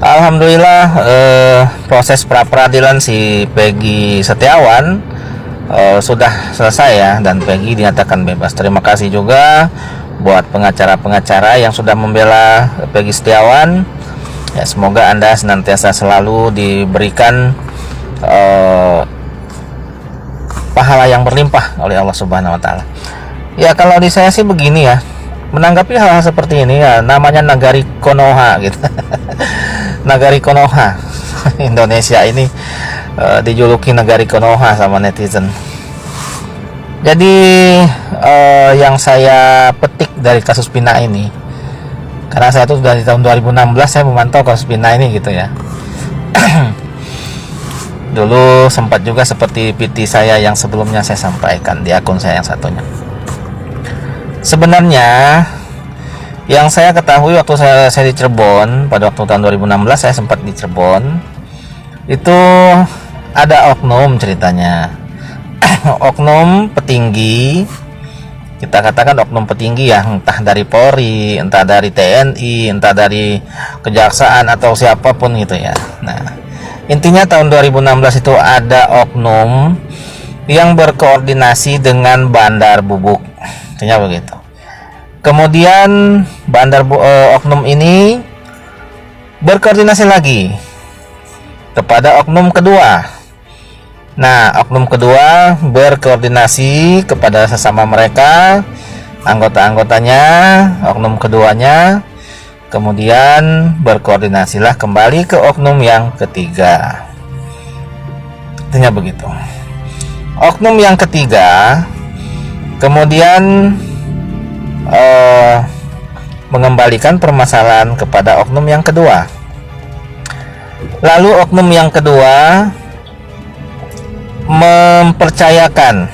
Alhamdulillah, proses pra peradilan si Peggy Setiawan sudah selesai ya, dan Peggy dinyatakan bebas. Terima kasih juga buat pengacara-pengacara yang sudah membela Peggy Setiawan. Ya, semoga Anda senantiasa selalu diberikan pahala yang berlimpah oleh Allah Subhanahu wa taala. Ya, kalau di saya sih begini ya, menanggapi hal-hal seperti ini ya, namanya Nagari Konoha gitu. Nagari Konoha. Indonesia ini dijuluki Nagari Konoha sama netizen. Jadi yang saya petik dari kasus Pina ini, karena saya tuh dari tahun 2016 saya memantau kasus Pina ini gitu ya. Dulu sempat juga seperti PT saya yang sebelumnya saya sampaikan di akun saya yang satunya. Sebenarnya yang saya ketahui waktu saya di Cirebon, pada waktu tahun 2016 saya sempat di Cirebon, itu ada oknum ceritanya. Oknum petinggi, kita katakan oknum petinggi ya, entah dari Polri, entah dari TNI, entah dari Kejaksaan atau siapapun gitu ya. Nah, intinya tahun 2016 itu ada oknum yang berkoordinasi dengan Bandar Bubuk, intinya begitu. Kemudian oknum ini berkoordinasi lagi kepada oknum kedua. Nah, oknum kedua berkoordinasi kepada sesama mereka, anggota-anggotanya, oknum keduanya. Kemudian berkoordinasilah kembali ke oknum yang ketiga. Intinya begitu. Oknum yang ketiga kemudian mengembalikan permasalahan kepada oknum yang kedua. Lalu oknum yang kedua mempercayakan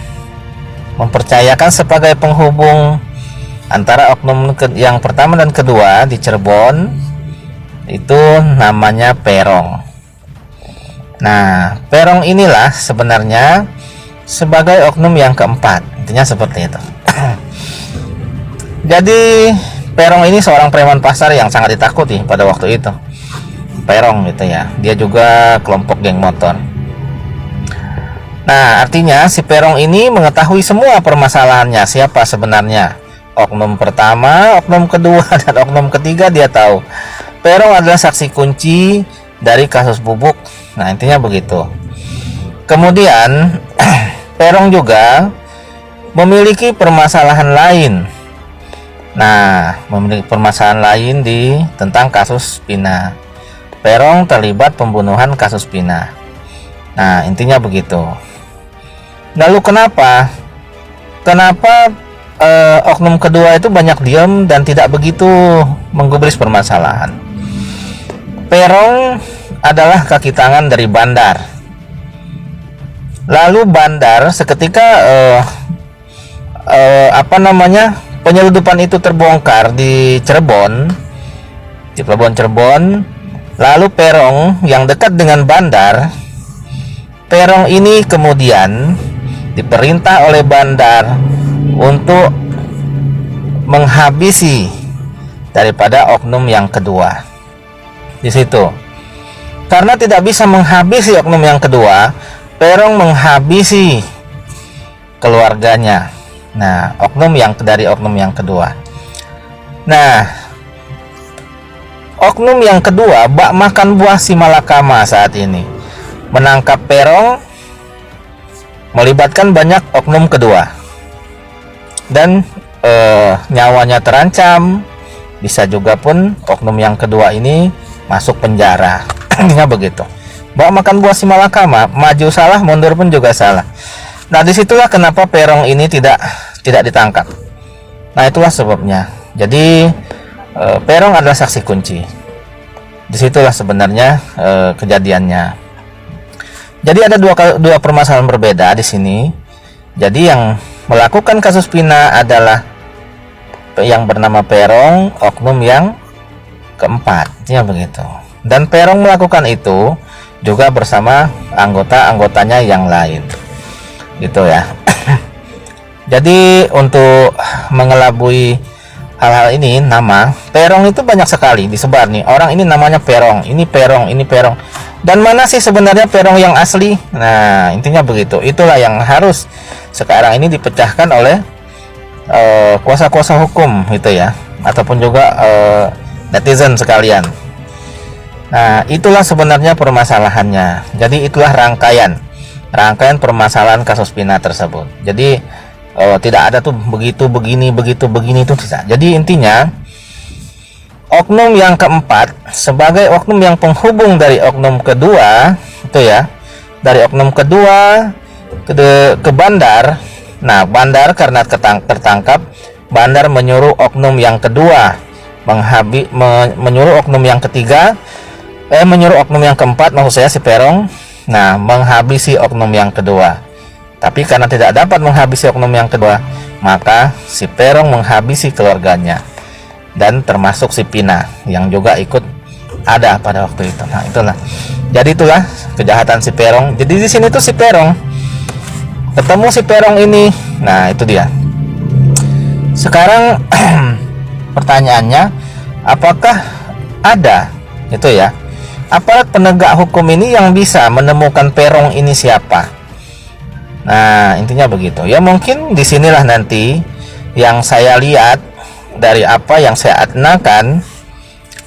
sebagai penghubung antara oknum yang pertama dan kedua di Cirebon, itu namanya Perong. Nah, Perong inilah sebenarnya sebagai oknum yang keempat, intinya seperti itu. Jadi Perong ini seorang preman pasar yang sangat ditakuti pada waktu itu. Perong gitu ya, dia juga kelompok geng motor. Nah, artinya si Perong ini mengetahui semua permasalahannya, siapa sebenarnya oknum pertama, oknum kedua, dan oknum ketiga dia tahu. Perong adalah saksi kunci dari kasus Bubuk. Nah, intinya begitu. Kemudian Perong juga memiliki permasalahan lain. Nah, memiliki permasalahan lain tentang kasus Pina. Perong terlibat pembunuhan kasus Pina. Nah, intinya begitu. Lalu kenapa oknum kedua itu banyak diam dan tidak begitu menggubris permasalahan? Perong adalah kaki tangan dari Bandar. Lalu Bandar seketika penyeludupan itu terbongkar di pelabuhan Cirebon. Lalu Perong yang dekat dengan Bandar, Perong ini kemudian diperintah oleh Bandar untuk menghabisi daripada oknum yang kedua. Di situ, karena tidak bisa menghabisi oknum yang kedua, Perong menghabisi keluarganya. Nah, dari oknum yang kedua. Nah, oknum yang kedua bak makan buah si malakama saat ini, menangkap Perong, melibatkan banyak oknum kedua, dan nyawanya terancam. Bisa juga pun oknum yang kedua ini masuk penjara. Intinya begitu. Bak makan buah si malakama, maju salah, mundur pun juga salah. Nah, disitulah kenapa Perong ini tidak ditangkap. Nah, itulah sebabnya. Jadi Perong adalah saksi kunci. Disitulah sebenarnya kejadiannya. Jadi ada dua permasalahan berbeda di sini. Jadi yang melakukan kasus Pina adalah yang bernama Perong, oknum yang keempat, ya begitu. Dan Perong melakukan itu juga bersama anggota-anggotanya yang lain, gitu ya. Jadi untuk mengelabui hal-hal ini, nama Peron itu banyak sekali disebar nih. Orang ini namanya Peron, ini Peron, ini Peron. Dan mana sih sebenarnya Peron yang asli? Nah, intinya begitu. Itulah yang harus sekarang ini dipecahkan oleh kuasa-kuasa hukum gitu ya, ataupun juga netizen sekalian. Nah, itulah sebenarnya permasalahannya. Jadi itulah rangkaian permasalahan kasus Pina tersebut. Jadi tidak ada tuh begitu begini itu tidak. Jadi intinya oknum yang keempat sebagai oknum yang penghubung dari oknum kedua itu ya, dari oknum kedua ke bandar. Nah, bandar karena tertangkap, bandar menyuruh oknum yang kedua menyuruh oknum yang ketiga menyuruh oknum yang keempat, maksud saya si Peron, nah, menghabisi oknum yang kedua. Tapi karena tidak dapat menghabisi oknum yang kedua, maka si Peron menghabisi keluarganya, dan termasuk si Pina yang juga ikut ada pada waktu itu. Nah, itulah. Jadi itulah kejahatan si Peron. Jadi di sini tuh si Peron ketemu si Peron ini. Nah, itu dia. Sekarang pertanyaannya, apakah ada itu ya aparat penegak hukum ini yang bisa menemukan Peron ini siapa? Nah, intinya begitu. Ya mungkin disinilah nanti yang saya lihat dari apa yang saya adnakan,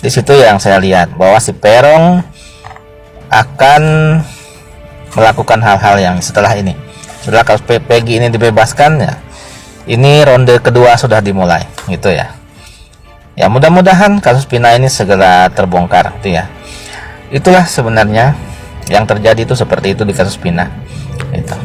di situ yang saya lihat bahwa si Peron akan melakukan hal-hal yang setelah ini. Setelah kasus Peggy ini dibebaskan ya, ini ronde kedua sudah dimulai gitu ya. Ya mudah-mudahan kasus Pina ini segera terbongkar itu ya. Itulah sebenarnya yang terjadi itu seperti itu di kasus Pina. Itu.